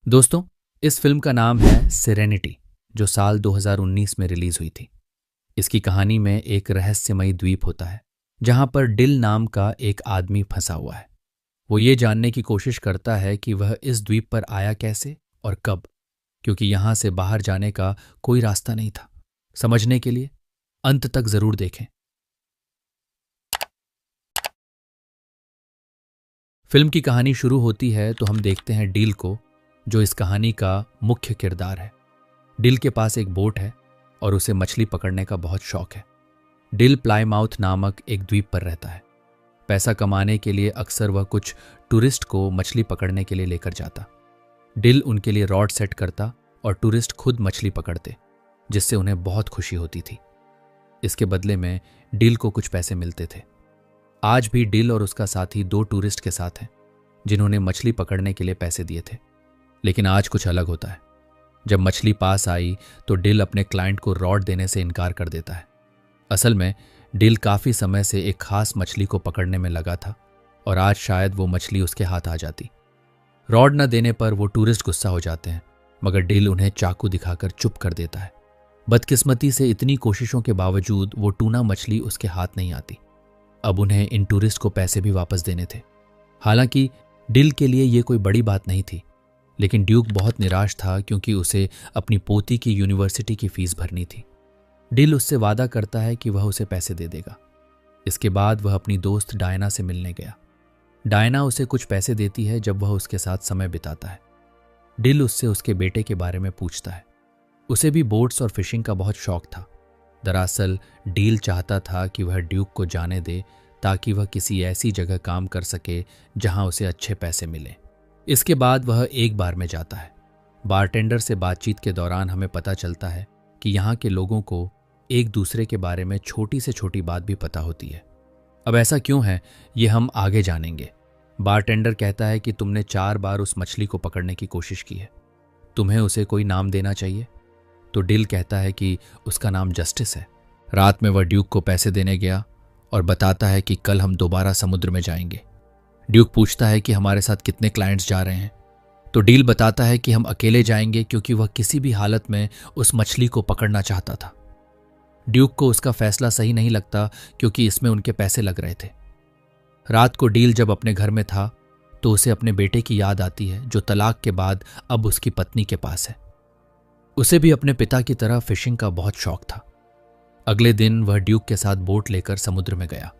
दोस्तों, इस फिल्म का नाम है सेरेनिटी, जो साल 2019 में रिलीज हुई थी। इसकी कहानी में एक रहस्यमयी द्वीप होता है जहां पर डिल नाम का एक आदमी फंसा हुआ है। वो ये जानने की कोशिश करता है कि वह इस द्वीप पर आया कैसे और कब, क्योंकि यहां से बाहर जाने का कोई रास्ता नहीं था। समझने के लिए अंत तक जरूर देखें। फिल्म की कहानी शुरू होती है तो हम देखते हैं डील को, जो इस कहानी का मुख्य किरदार है। डिल के पास एक बोट है और उसे मछली पकड़ने का बहुत शौक है। डिल प्लाईमाउथ नामक एक द्वीप पर रहता है। पैसा कमाने के लिए अक्सर वह कुछ टूरिस्ट को मछली पकड़ने के लिए लेकर जाता। डिल उनके लिए रॉड सेट करता और टूरिस्ट खुद मछली पकड़ते, जिससे उन्हें बहुत खुशी होती थी। इसके बदले में डिल को कुछ पैसे मिलते थे। आज भी डिल और उसका साथी दो टूरिस्ट के साथ हैं जिन्होंने मछली पकड़ने के लिए पैसे दिए थे। लेकिन आज कुछ अलग होता है। जब मछली पास आई तो डिल अपने क्लाइंट को रॉड देने से इनकार कर देता है। असल में डिल काफी समय से एक खास मछली को पकड़ने में लगा था और आज शायद वो मछली उसके हाथ आ जाती। रॉड न देने पर वो टूरिस्ट गुस्सा हो जाते हैं, मगर डिल उन्हें चाकू दिखाकर चुप कर देता है। बदकिस्मती से इतनी कोशिशों के बावजूद वो टूना मछली उसके हाथ नहीं आती। अब उन्हें इन टूरिस्ट को पैसे भी वापस देने थे। हालांकि डिल के लिए ये कोई बड़ी बात नहीं थी, लेकिन ड्यूक बहुत निराश था क्योंकि उसे अपनी पोती की यूनिवर्सिटी की फीस भरनी थी। डिल उससे वादा करता है कि वह उसे पैसे दे देगा। इसके बाद वह अपनी दोस्त डायना से मिलने गया। डायना उसे कुछ पैसे देती है जब वह उसके साथ समय बिताता है। डिल उससे उसके बेटे के बारे में पूछता है। उसे भी बोट्स और फिशिंग का बहुत शौक था। दरअसल डील चाहता था कि वह ड्यूक को जाने दे ताकि वह किसी ऐसी जगह काम कर सके जहां उसे अच्छे पैसे मिले। इसके बाद वह एक बार में जाता है। बारटेंडर से बातचीत के दौरान हमें पता चलता है कि यहाँ के लोगों को एक दूसरे के बारे में छोटी से छोटी बात भी पता होती है। अब ऐसा क्यों है, ये हम आगे जानेंगे। बारटेंडर कहता है कि तुमने 4 बार उस मछली को पकड़ने की कोशिश की है, तुम्हें उसे कोई नाम देना चाहिए। तो डिल कहता है कि उसका नाम जस्टिस है। रात में वह ड्यूक को पैसे देने गया और बताता है कि कल हम दोबारा समुद्र में जाएंगे। ड्यूक पूछता है कि हमारे साथ कितने क्लाइंट्स जा रहे हैं, तो डील बताता है कि हम अकेले जाएंगे क्योंकि वह किसी भी हालत में उस मछली को पकड़ना चाहता था। ड्यूक को उसका फैसला सही नहीं लगता क्योंकि इसमें उनके पैसे लग रहे थे। रात को डील जब अपने घर में था तो उसे अपने बेटे की याद आती है, जो तलाक के बाद अब उसकी पत्नी के पास है। उसे भी अपने पिता की तरह फिशिंग का बहुत शौक था। अगले दिन वह ड्यूक के साथ बोट लेकर समुद्र में गया।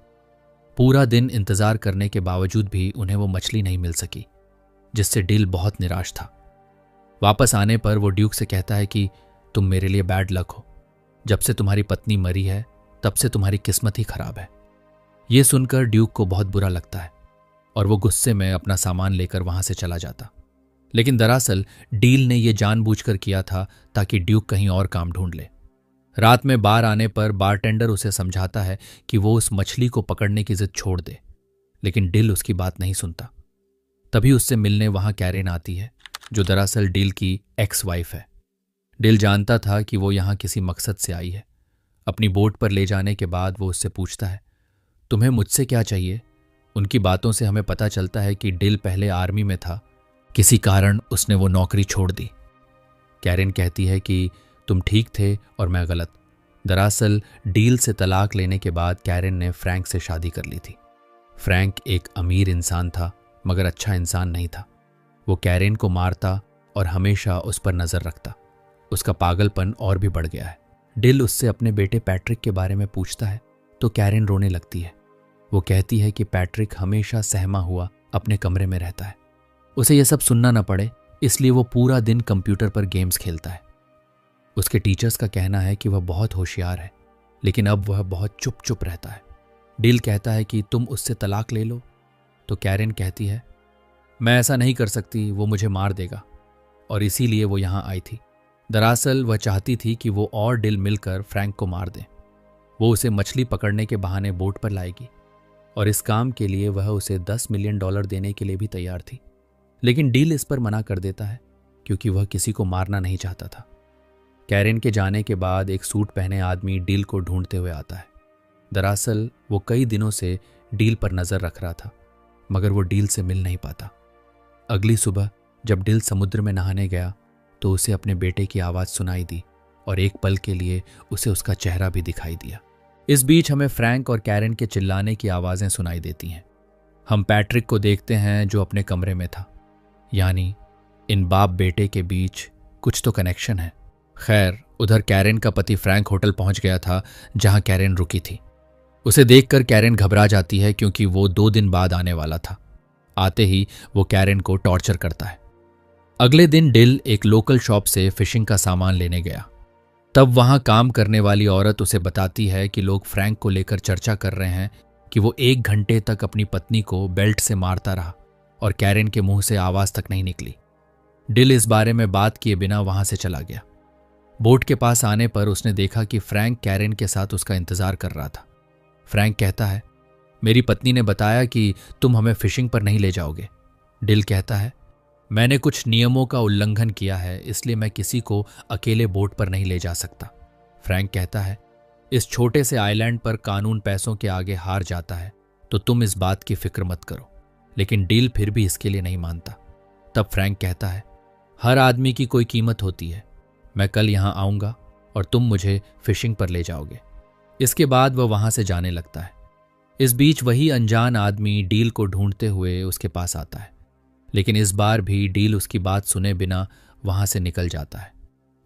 पूरा दिन इंतजार करने के बावजूद भी उन्हें वो मछली नहीं मिल सकी, जिससे डिल बहुत निराश था। वापस आने पर वो ड्यूक से कहता है कि तुम मेरे लिए बैड लक हो। जब से तुम्हारी पत्नी मरी है तब से तुम्हारी किस्मत ही खराब है। ये सुनकर ड्यूक को बहुत बुरा लगता है और वो गुस्से में अपना सामान लेकर वहां से चला जाता। लेकिन दरअसल डील ने यह जानबूझकर किया था ताकि ड्यूक कहीं और काम ढूंढ ले। रात में बार आने पर बारटेंडर उसे समझाता है कि वो उस मछली को पकड़ने की जिद छोड़ दे, लेकिन डिल उसकी बात नहीं सुनता। तभी उससे मिलने वहां कैरेन आती है, जो दरअसल डिल की एक्स वाइफ है। डिल जानता था कि वो यहां किसी मकसद से आई है। अपनी बोट पर ले जाने के बाद वो उससे पूछता है, तुम्हें मुझसे क्या चाहिए। उनकी बातों से हमें पता चलता है कि डिल पहले आर्मी में था, किसी कारण उसने वो नौकरी छोड़ दी। कैरेन कहती है कि तुम ठीक थे और मैं गलत। दरअसल डील से तलाक लेने के बाद कैरेन ने फ्रैंक से शादी कर ली थी। फ्रैंक एक अमीर इंसान था, मगर अच्छा इंसान नहीं था। वो कैरेन को मारता और हमेशा उस पर नजर रखता। उसका पागलपन और भी बढ़ गया है। डिल उससे अपने बेटे पैट्रिक के बारे में पूछता है तो कैरेन रोने लगती है। वो कहती है कि पैट्रिक हमेशा सहमा हुआ अपने कमरे में रहता है। उसे यह सब सुनना न पड़े इसलिए वो पूरा दिन कंप्यूटर पर गेम्स खेलता है। उसके टीचर्स का कहना है कि वह बहुत होशियार है, लेकिन अब वह बहुत चुप चुप रहता है। डिल कहता है कि तुम उससे तलाक ले लो, तो कैरेन कहती है मैं ऐसा नहीं कर सकती, वो मुझे मार देगा, और इसीलिए वो यहाँ आई थी। दरअसल वह चाहती थी कि वो और डिल मिलकर फ्रैंक को मार दें। वो उसे मछली पकड़ने के बहाने बोट पर लाएगी और इस काम के लिए वह उसे $10 मिलियन देने के लिए भी तैयार थी। लेकिन डील इस पर मना कर देता है क्योंकि वह किसी को मारना नहीं चाहता था। कैरेन के जाने के बाद एक सूट पहने आदमी डील को ढूंढते हुए आता है। दरअसल वो कई दिनों से डील पर नजर रख रहा था, मगर वो डील से मिल नहीं पाता। अगली सुबह जब डिल समुद्र में नहाने गया तो उसे अपने बेटे की आवाज़ सुनाई दी और एक पल के लिए उसे उसका चेहरा भी दिखाई दिया। इस बीच हमें फ्रैंक और कैरेन के चिल्लाने की आवाज़ें सुनाई देती हैं। हम पैट्रिक को देखते हैं जो अपने कमरे में था। यानी इन बाप बेटे के बीच कुछ तो कनेक्शन है। खैर, उधर कैरेन का पति फ्रैंक होटल पहुंच गया था जहां कैरेन रुकी थी। उसे देखकर कैरेन घबरा जाती है क्योंकि वो 2 दिन बाद आने वाला था। आते ही वो कैरेन को टॉर्चर करता है। अगले दिन डिल एक लोकल शॉप से फिशिंग का सामान लेने गया। तब वहां काम करने वाली औरत उसे बताती है कि लोग फ्रैंक को लेकर चर्चा कर रहे हैं कि वो 1 घंटे तक अपनी पत्नी को बेल्ट से मारता रहा और कैरेन के मुंह से आवाज तक नहीं निकली। डिल इस बारे में बात किए बिना वहां से चला गया। बोट के पास आने पर उसने देखा कि फ्रैंक कैरेन के साथ उसका इंतजार कर रहा था। फ्रैंक कहता है, मेरी पत्नी ने बताया कि तुम हमें फिशिंग पर नहीं ले जाओगे। डिल कहता है, मैंने कुछ नियमों का उल्लंघन किया है, इसलिए मैं किसी को अकेले बोट पर नहीं ले जा सकता। फ्रैंक कहता है, इस छोटे से आइलैंड पर कानून पैसों के आगे हार जाता है, तो तुम इस बात की फिक्र मत करो। लेकिन डिल फिर भी इसके लिए नहीं मानता। तब फ्रैंक कहता है, हर आदमी की कोई कीमत होती है। मैं कल यहां आऊंगा और तुम मुझे फिशिंग पर ले जाओगे। इसके बाद वह वहां से जाने लगता है। इस बीच वही अनजान आदमी डील को ढूंढते हुए उसके पास आता है, लेकिन इस बार भी डील उसकी बात सुने बिना वहां से निकल जाता है।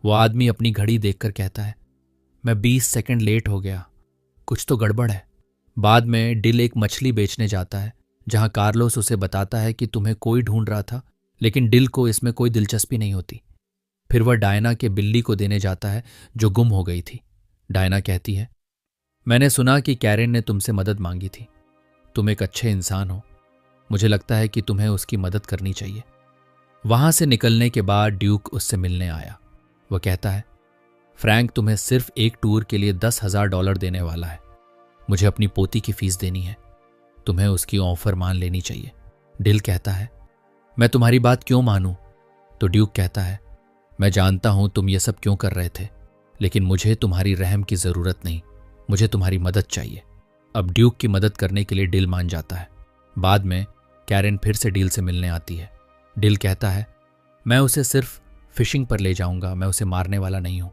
वो आदमी अपनी घड़ी देखकर कहता है, मैं 20 सेकंड लेट हो गया, कुछ तो गड़बड़ है। बाद में डिल एक मछली बेचने जाता है जहां कार्लोस उसे बताता है कि तुम्हें कोई ढूंढ रहा था, लेकिन डिल को इसमें कोई दिलचस्पी नहीं होती। फिर वह डायना के बिल्ली को देने जाता है जो गुम हो गई थी। डायना कहती है, मैंने सुना कि कैरेन ने तुमसे मदद मांगी थी। तुम एक अच्छे इंसान हो, मुझे लगता है कि तुम्हें उसकी मदद करनी चाहिए। वहां से निकलने के बाद ड्यूक उससे मिलने आया। वह कहता है, फ्रैंक तुम्हें सिर्फ एक टूर के लिए $10,000 देने वाला है। मुझे अपनी पोती की फीस देनी है, तुम्हें उसकी ऑफर मान लेनी चाहिए। डिल कहता है, मैं तुम्हारी बात क्यों मानूं? तो ड्यूक कहता है, मैं जानता हूं तुम ये सब क्यों कर रहे थे, लेकिन मुझे तुम्हारी रहम की जरूरत नहीं, मुझे तुम्हारी मदद चाहिए। अब ड्यूक की मदद करने के लिए डिल मान जाता है। बाद में कैरेन फिर से डिल से मिलने आती है। डिल कहता है, मैं उसे सिर्फ फिशिंग पर ले जाऊंगा, मैं उसे मारने वाला नहीं हूं।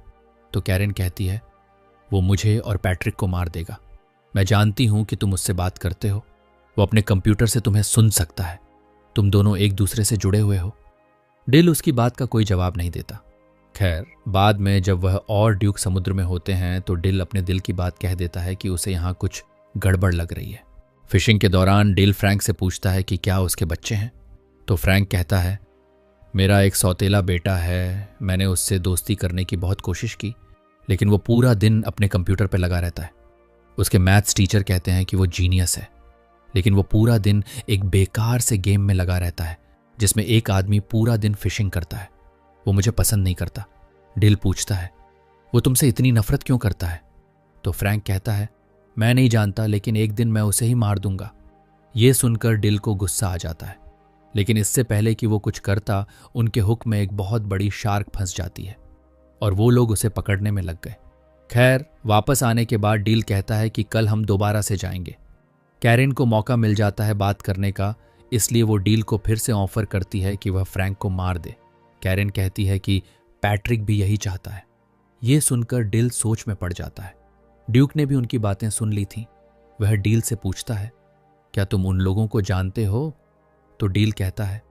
तो कैरेन कहती है, वो मुझे और पैट्रिक को मार देगा। मैं जानती हूं कि तुम उससे बात करते हो, वो अपने कंप्यूटर से तुम्हें सुन सकता है, तुम दोनों एक दूसरे से जुड़े हुए हो। डिल उसकी बात का कोई जवाब नहीं देता। खैर, बाद में जब वह और ड्यूक समुद्र में होते हैं तो डिल अपने दिल की बात कह देता है कि उसे यहाँ कुछ गड़बड़ लग रही है। फिशिंग के दौरान डिल फ्रैंक से पूछता है कि क्या उसके बच्चे हैं। तो फ्रैंक कहता है, मेरा एक सौतेला बेटा है, मैंने उससे दोस्ती करने की बहुत कोशिश की, लेकिन वो पूरा दिन अपने कंप्यूटर पर लगा रहता है। उसके मैथ्स टीचर कहते हैं कि वो जीनियस है, लेकिन वो पूरा दिन एक बेकार से गेम में लगा रहता है जिसमें एक आदमी पूरा दिन फिशिंग करता है। वो मुझे पसंद नहीं करता। डिल पूछता है, वो तुमसे इतनी नफरत क्यों करता है? तो फ्रैंक कहता है, मैं नहीं जानता, लेकिन एक दिन मैं उसे ही मार दूंगा। ये सुनकर डिल को गुस्सा आ जाता है, लेकिन इससे पहले कि वो कुछ करता, उनके हुक में एक बहुत बड़ी शार्क फंस जाती है और वो लोग उसे पकड़ने में लग गए। खैर, वापस आने के बाद डिल कहता है कि कल हम दोबारा से जाएंगे। कैरेन को मौका मिल जाता है बात करने का, इसलिए वो डील को फिर से ऑफर करती है कि वह फ्रैंक को मार दे। कैरेन कहती है कि पैट्रिक भी यही चाहता है। ये सुनकर डिल सोच में पड़ जाता है। ड्यूक ने भी उनकी बातें सुन ली थीं। वह डील से पूछता है, क्या तुम उन लोगों को जानते हो? तो डील कहता है,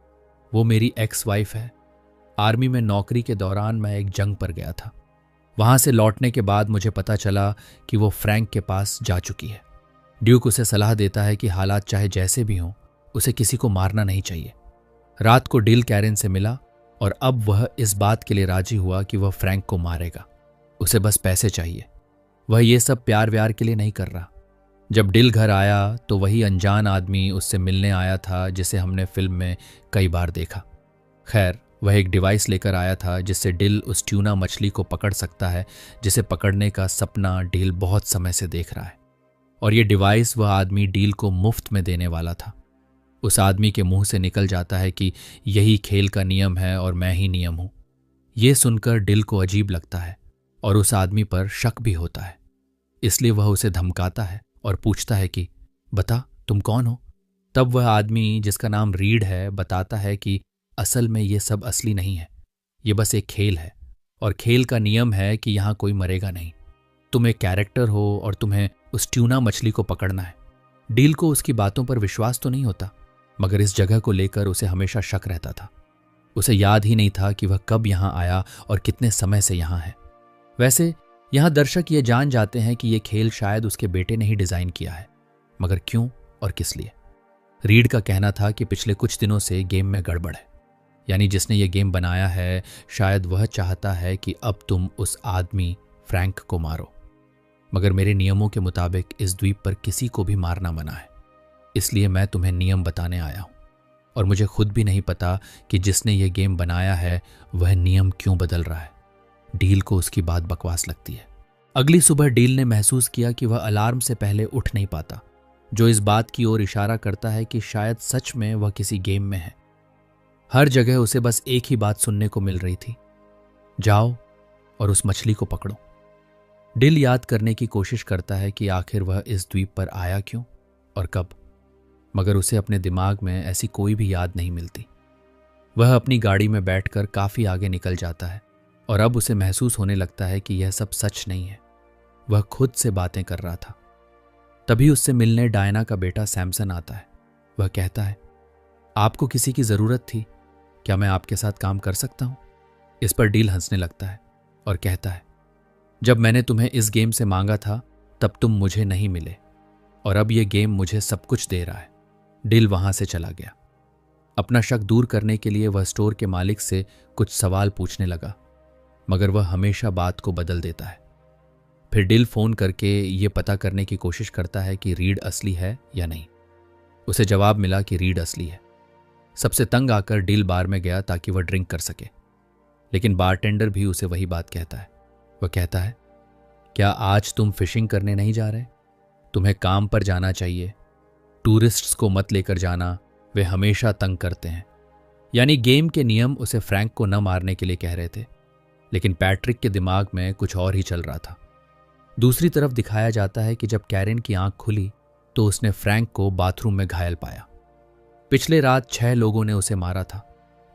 वो मेरी एक्स वाइफ है। आर्मी में नौकरी के दौरान मैं एक जंग पर गया था। वहां से लौटने के बाद मुझे पता चला कि वो फ्रैंक के पास जा चुकी है। ड्यूक उसे सलाह देता है कि हालात चाहे जैसे भी हों, उसे किसी को मारना नहीं चाहिए। रात को डिल कैरेन से मिला और अब वह इस बात के लिए राजी हुआ कि वह फ्रैंक को मारेगा। उसे बस पैसे चाहिए। वह ये सब प्यार व्यार के लिए नहीं कर रहा। जब डिल घर आया तो वही अनजान आदमी उससे मिलने आया था जिसे हमने फिल्म में कई बार देखा। खैर, वह एक डिवाइस लेकर आया था जिससे डिल उस ट्यूना मछली को पकड़ सकता है जिसे पकड़ने का सपना डिल बहुत समय से देख रहा है। और ये डिवाइस वह आदमी डील को मुफ्त में देने वाला था। उस आदमी के मुंह से निकल जाता है कि यही खेल का नियम है और मैं ही नियम हूं। यह सुनकर डिल को अजीब लगता है और उस आदमी पर शक भी होता है। इसलिए वह उसे धमकाता है और पूछता है कि बता, तुम कौन हो? तब वह आदमी, जिसका नाम रीड है, बताता है कि असल में ये सब असली नहीं है, ये बस एक खेल है, और खेल का नियम है कि यहाँ कोई मरेगा नहीं। तुम एक कैरेक्टर हो और तुम्हें उस ट्यूना मछली को पकड़ना है। डील को उसकी बातों पर विश्वास तो नहीं होता, मगर इस जगह को लेकर उसे हमेशा शक रहता था। उसे याद ही नहीं था कि वह कब यहाँ आया और कितने समय से यहाँ है। वैसे यहाँ दर्शक ये जान जाते हैं कि ये खेल शायद उसके बेटे ने ही डिजाइन किया है, मगर क्यों और किस लिए? रीड का कहना था कि पिछले कुछ दिनों से गेम में गड़बड़ है, यानी जिसने ये गेम बनाया है शायद वह चाहता है कि अब तुम उस आदमी फ्रैंक को मारो। मगर मेरे नियमों के मुताबिक इस द्वीप पर किसी को भी मारना मना है, इसलिए मैं तुम्हें नियम बताने आया हूं। और मुझे खुद भी नहीं पता कि जिसने ये गेम बनाया है वह नियम क्यों बदल रहा है। डील को उसकी बात बकवास लगती है। अगली सुबह डील ने महसूस किया कि वह अलार्म से पहले उठ नहीं पाता, जो इस बात की ओर इशारा करता है कि शायद सच में वह किसी गेम में है। हर जगह उसे बस एक ही बात सुनने को मिल रही थी, जाओ और उस मछली को पकड़ो। डिल याद करने की कोशिश करता है कि आखिर वह इस द्वीप पर आया क्यों और कब, मगर उसे अपने दिमाग में ऐसी कोई भी याद नहीं मिलती। वह अपनी गाड़ी में बैठकर काफी आगे निकल जाता है और अब उसे महसूस होने लगता है कि यह सब सच नहीं है। वह खुद से बातें कर रहा था। तभी उससे मिलने डायना का बेटा सैमसन आता है। वह कहता है, आपको किसी की जरूरत थी, क्या मैं आपके साथ काम कर सकता हूं? इस पर डील हंसने लगता है और कहता है, जब मैंने तुम्हें इस गेम से मांगा था तब तुम मुझे नहीं मिले, और अब यह गेम मुझे सब कुछ दे रहा है। डिल वहां से चला गया। अपना शक दूर करने के लिए वह स्टोर के मालिक से कुछ सवाल पूछने लगा, मगर वह हमेशा बात को बदल देता है। फिर डिल फोन करके ये पता करने की कोशिश करता है कि रीड असली है या नहीं। उसे जवाब मिला कि रीड असली है। सबसे तंग आकर डिल बार में गया ताकि वह ड्रिंक कर सके, लेकिन बारटेंडर भी उसे वही बात कहता है। वह कहता है, क्या आज तुम फिशिंग करने नहीं जा रहे? तुम्हें काम पर जाना चाहिए। टूरिस्ट्स को मत लेकर जाना, वे हमेशा तंग करते हैं। यानी गेम के नियम उसे फ्रैंक को न मारने के लिए कह रहे थे, लेकिन पैट्रिक के दिमाग में कुछ और ही चल रहा था। दूसरी तरफ दिखाया जाता है कि जब कैरेन की आंख खुली तो उसने फ्रैंक को बाथरूम में घायल पाया। पिछले रात 6 लोगों ने उसे मारा था।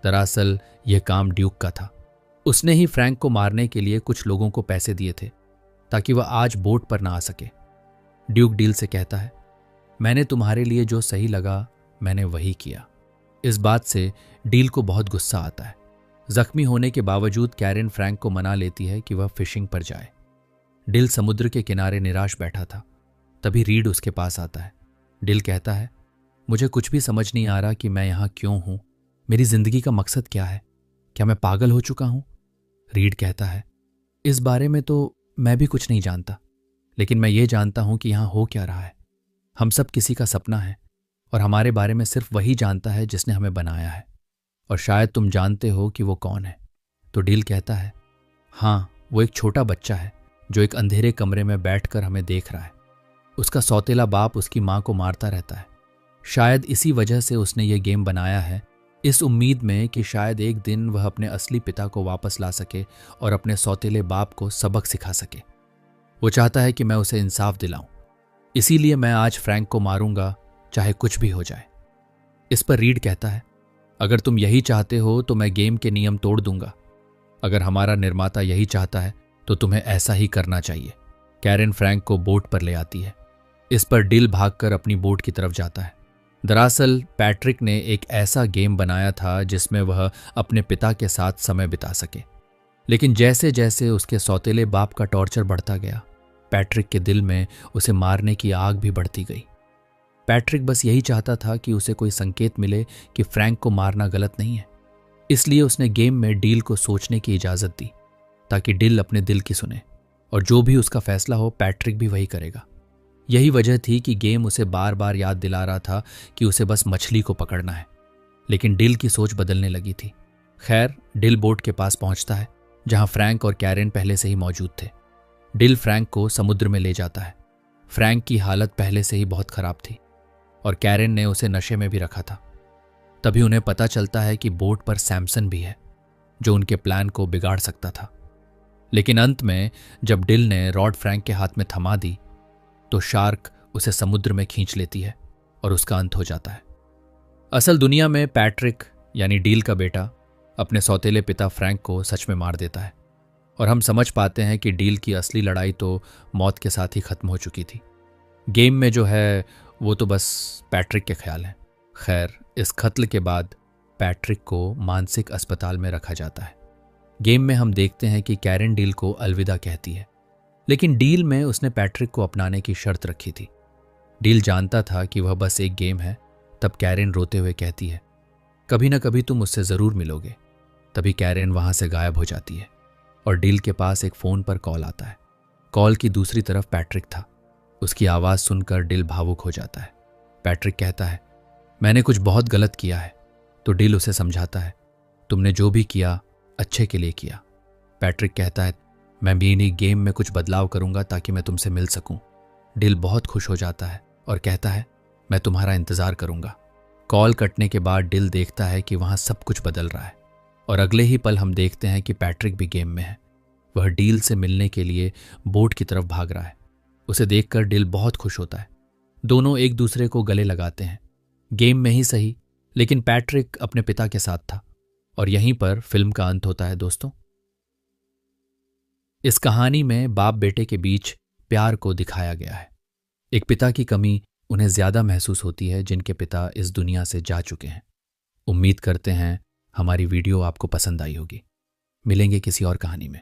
दरअसल यह काम ड्यूक का था। उसने ही फ्रैंक को मारने के लिए कुछ लोगों को पैसे दिए थे ताकि वह आज बोट पर ना आ सके। ड्यूक डील से कहता है, मैंने तुम्हारे लिए जो सही लगा मैंने वही किया। इस बात से डील को बहुत गुस्सा आता है। जख्मी होने के बावजूद कैरेन फ्रैंक को मना लेती है कि वह फिशिंग पर जाए। डिल समुद्र के किनारे निराश बैठा था। तभी रीड उसके पास आता है। डिल कहता है, मुझे कुछ भी समझ नहीं आ रहा कि मैं यहाँ क्यों हूं। मेरी जिंदगी का मकसद क्या है? क्या मैं पागल हो चुका हूं? रीड कहता है, इस बारे में तो मैं भी कुछ नहीं जानता, लेकिन मैं ये जानता हूं कि यहाँ हो क्या रहा है। हम सब किसी का सपना है और हमारे बारे में सिर्फ वही जानता है जिसने हमें बनाया है, और शायद तुम जानते हो कि वो कौन है। तो डील कहता है, हाँ, वो एक छोटा बच्चा है जो एक अंधेरे कमरे में बैठकर हमें देख रहा है। उसका सौतेला बाप उसकी मां को मारता रहता है। शायद इसी वजह से उसने ये गेम बनाया है, इस उम्मीद में कि शायद एक दिन वह अपने असली पिता को वापस ला सके और अपने सौतेले बाप को सबक सिखा सके। वो चाहता है कि मैं उसे इंसाफ दिलाऊं, इसीलिए मैं आज फ्रैंक को मारूंगा, चाहे कुछ भी हो जाए। इस पर रीड कहता है, अगर तुम यही चाहते हो तो मैं गेम के नियम तोड़ दूंगा। अगर हमारा निर्माता यही चाहता है तो तुम्हें ऐसा ही करना चाहिए। कैरेन फ्रैंक को बोट पर ले आती है। इस पर डिल भागकर अपनी बोट की तरफ जाता है। दरअसल पैट्रिक ने एक ऐसा गेम बनाया था जिसमें वह अपने पिता के साथ समय बिता सके, लेकिन जैसे जैसे उसके सौतेले बाप का टॉर्चर बढ़ता गया, पैट्रिक के दिल में उसे मारने की आग भी बढ़ती गई। पैट्रिक बस यही चाहता था कि उसे कोई संकेत मिले कि फ्रैंक को मारना गलत नहीं है। इसलिए उसने गेम में डील को सोचने की इजाजत दी ताकि डिल अपने दिल की सुने, और जो भी उसका फैसला हो पैट्रिक भी वही करेगा। यही वजह थी कि गेम उसे बार बार याद दिला रहा था कि उसे बस मछली को पकड़ना है, लेकिन डिल की सोच बदलने लगी थी। खैर, डिल बोट के पास पहुंचता है जहां फ्रैंक और कैरेन पहले से ही मौजूद थे। डिल फ्रैंक को समुद्र में ले जाता है। फ्रैंक की हालत पहले से ही बहुत खराब थी और कैरेन ने उसे नशे में भी रखा था। तभी उन्हें पता चलता है कि बोट पर सैमसन भी है, जो उनके प्लान को बिगाड़ सकता था। लेकिन अंत में जब डिल ने रॉड फ्रैंक के हाथ में थमा दी तो शार्क उसे समुद्र में खींच लेती है और उसका अंत हो जाता है। असल दुनिया में पैट्रिक यानी डील का बेटा अपने सौतेले पिता फ्रैंक को सच में मार देता है और हम समझ पाते हैं कि डील की असली लड़ाई तो मौत के साथ ही खत्म हो चुकी थी। गेम में जो है वो तो बस पैट्रिक के ख्याल हैं। खैर, इस कत्ल के बाद पैट्रिक को मानसिक अस्पताल में रखा जाता है। गेम में हम देखते हैं कि कैरन डील को अलविदा कहती है, लेकिन डील में उसने पैट्रिक को अपनाने की शर्त रखी थी। डील जानता था कि वह बस एक गेम है। तब कैरन रोते हुए कहती है, कभी ना कभी तुम उससे ज़रूर मिलोगे। तभी कैरन वहाँ से गायब हो जाती है और डील के पास एक फ़ोन पर कॉल आता है। कॉल की दूसरी तरफ पैट्रिक था। उसकी आवाज़ सुनकर डील भावुक हो जाता है। पैट्रिक कहता है, मैंने कुछ बहुत गलत किया है। तो डील उसे समझाता है, तुमने जो भी किया अच्छे के लिए किया। पैट्रिक कहता है, मैं भी इन्हीं गेम में कुछ बदलाव करूंगा ताकि मैं तुमसे मिल सकूं। डील बहुत खुश हो जाता है और कहता है, मैं तुम्हारा इंतज़ार करूंगा। कॉल कटने के बाद डील देखता है कि वहाँ सब कुछ बदल रहा है और अगले ही पल हम देखते हैं कि पैट्रिक भी गेम में है। वह डील से मिलने के लिए बोट की तरफ भाग रहा है। उसे देखकर डील बहुत खुश होता है। दोनों एक दूसरे को गले लगाते हैं। गेम में ही सही, लेकिन पैट्रिक अपने पिता के साथ था। और यहीं पर फिल्म का अंत होता है दोस्तों। इस कहानी में बाप बेटे के बीच प्यार को दिखाया गया है। एक पिता की कमी उन्हें ज्यादा महसूस होती है जिनके पिता इस दुनिया से जा चुके हैं। उम्मीद करते हैं हमारी वीडियो आपको पसंद आई होगी। मिलेंगे किसी और कहानी में।